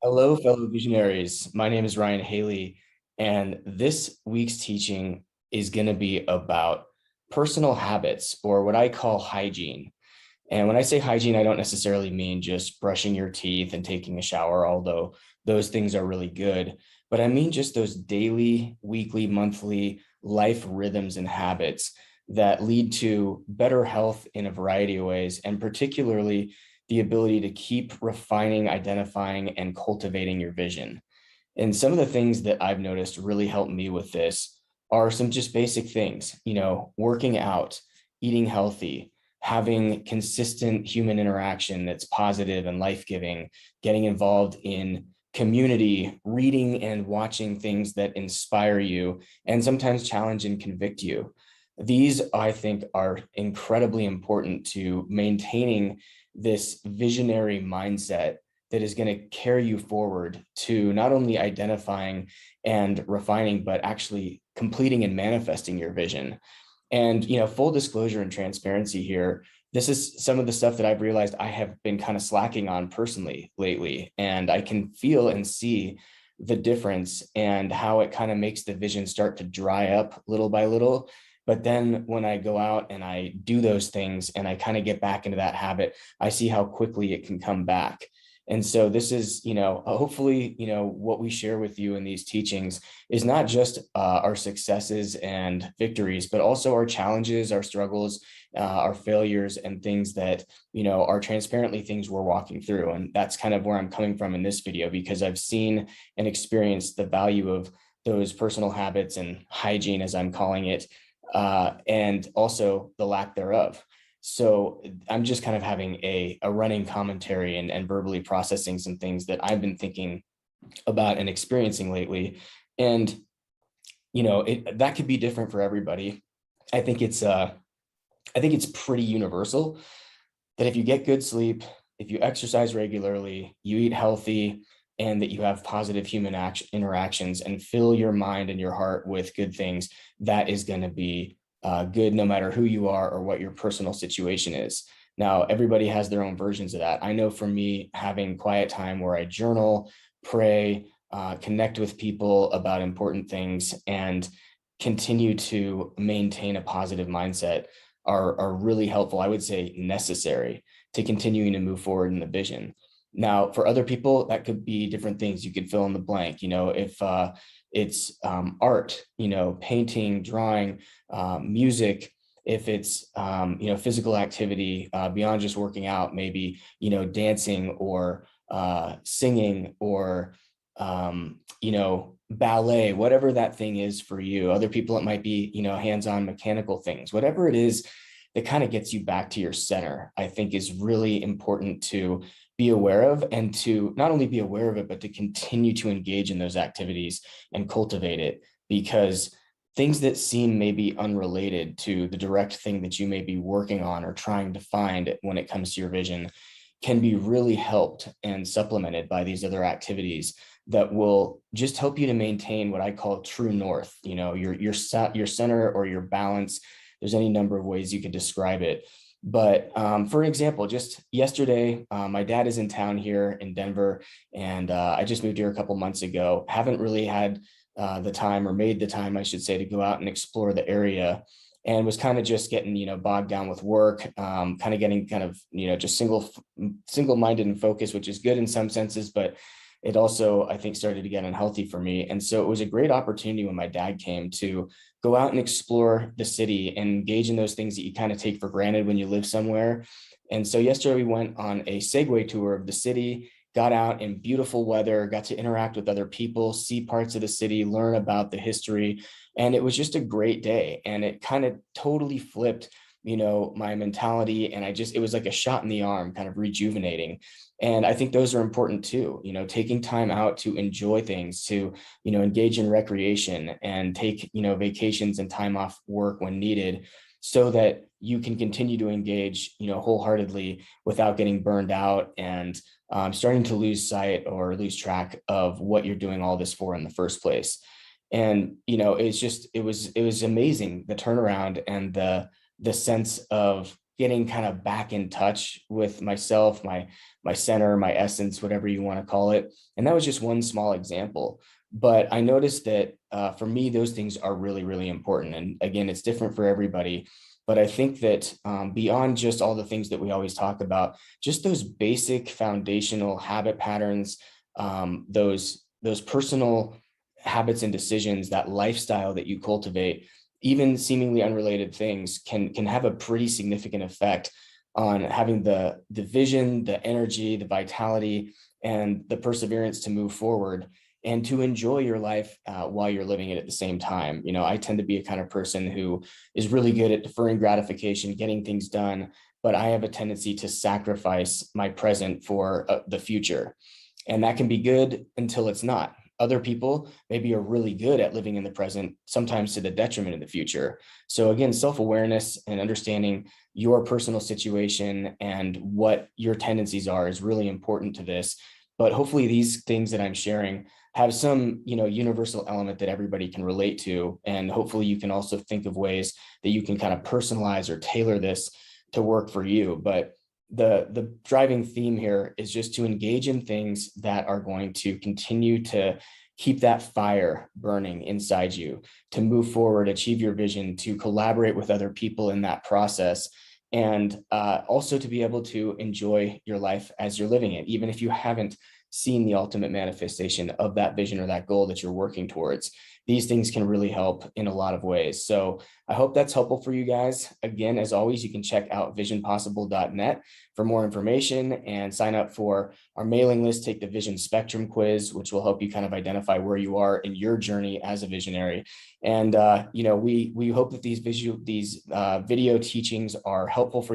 Hello, fellow visionaries. My name is Ryan Haley, and this week's teaching is going to be about personal habits, or what I call hygiene. And when I say hygiene, I don't necessarily mean just brushing your teeth and taking a shower, although those things are really good. But I mean just those daily, weekly, monthly life rhythms and habits that lead to better health in a variety of ways, and particularly the ability to keep refining, identifying, and cultivating your vision. And some of the things that I've noticed really help me with this are some just basic things, working out, eating healthy, having consistent human interaction that's positive and life-giving, getting involved in community, reading and watching things that inspire you and sometimes challenge and convict you. These, I think, are incredibly important to maintaining this visionary mindset that is going to carry you forward to not only identifying and refining, but actually completing and manifesting your vision. And, full disclosure and transparency here, this is some of the stuff that I've realized I have been kind of slacking on personally lately. And I can feel and see the difference and how it kind of makes the vision start to dry up little by little. But then when I go out and I do those things and I kind of get back into that habit, I see how quickly it can come back. And so this is, hopefully, what we share with you in these teachings is not just our successes and victories, but also our challenges, our struggles, our failures, and things that, are transparently things we're walking through. And that's kind of where I'm coming from in this video, because I've seen and experienced the value of those personal habits and hygiene, as I'm calling it, and also the lack thereof. So I'm just kind of having a running commentary and verbally processing some things that I've been thinking about and experiencing lately. And, that could be different for everybody. I think it's pretty universal that if you get good sleep, if you exercise regularly, you eat healthy, and that you have positive human interactions and fill your mind and your heart with good things, that is going to be good no matter who you are or what your personal situation is. Now, everybody has their own versions of that. I know for me, having quiet time where I journal, pray, connect with people about important things, and continue to maintain a positive mindset are really helpful. I would say necessary to continuing to move forward in the vision. Now, for other people, that could be different things. You could fill in the blank, if it's art, painting, drawing, music, if it's, physical activity beyond just working out, maybe, dancing or singing or, ballet, whatever that thing is for you. Other people, it might be, hands-on mechanical things, whatever it is that kind of gets you back to your center, I think is really important to be aware of, and to not only be aware of it, but to continue to engage in those activities and cultivate it, because things that seem maybe unrelated to the direct thing that you may be working on or trying to find when it comes to your vision can be really helped and supplemented by these other activities that will just help you to maintain what I call true north, your center or your balance. There's any number of ways you could describe it. But for example, just yesterday, my dad is in town here in Denver, and I just moved here a couple months ago. Haven't really had the time, or made the time, I should say, to go out and explore the area, and was kind of just getting, bogged down with work, kind of getting just single-minded and focused, which is good in some senses, but it also, I think, started to get unhealthy for me. And so it was a great opportunity when my dad came to go out and explore the city and engage in those things that you kind of take for granted when you live somewhere. And so yesterday we went on a Segway tour of the city, got out in beautiful weather, got to interact with other people, see parts of the city, learn about the history. And it was just a great day. And it kind of totally flipped, my mentality. And it was like a shot in the arm, kind of rejuvenating. And I think those are important too, taking time out to enjoy things, to, engage in recreation and take, vacations and time off work when needed, so that you can continue to engage, wholeheartedly without getting burned out and starting to lose sight or lose track of what you're doing all this for in the first place. And, it was amazing, the turnaround and the sense of getting kind of back in touch with myself, my center, my essence, whatever you want to call it. And that was just one small example. But I noticed that for me, those things are really, really important. And again, it's different for everybody. But I think that beyond just all the things that we always talk about, just those basic foundational habit patterns, those personal habits and decisions, that lifestyle that you cultivate, even seemingly unrelated things can have a pretty significant effect on having the vision, the energy, the vitality, and the perseverance to move forward and to enjoy your life while you're living it at the same time. You know, I tend to be a kind of person who is really good at deferring gratification, getting things done, but I have a tendency to sacrifice my present for the future. And that can be good until it's not. Other people maybe are really good at living in the present, sometimes to the detriment of the future. So again, self-awareness and understanding your personal situation and what your tendencies are is really important to this. But hopefully these things that I'm sharing have some, universal element that everybody can relate to. And hopefully you can also think of ways that you can kind of personalize or tailor this to work for you. But the driving theme here is just to engage in things that are going to continue to keep that fire burning inside you, to move forward, achieve your vision, to collaborate with other people in that process, and also to be able to enjoy your life as you're living it, even if you haven't seen the ultimate manifestation of that vision or that goal that you're working towards. These things can really help in a lot of ways. So I hope that's helpful for you guys. Again, as always, you can check out visionpossible.net for more information and sign up for our mailing list. Take the Vision Spectrum quiz, which will help you kind of identify where you are in your journey as a visionary. And we hope that these video teachings are helpful for you.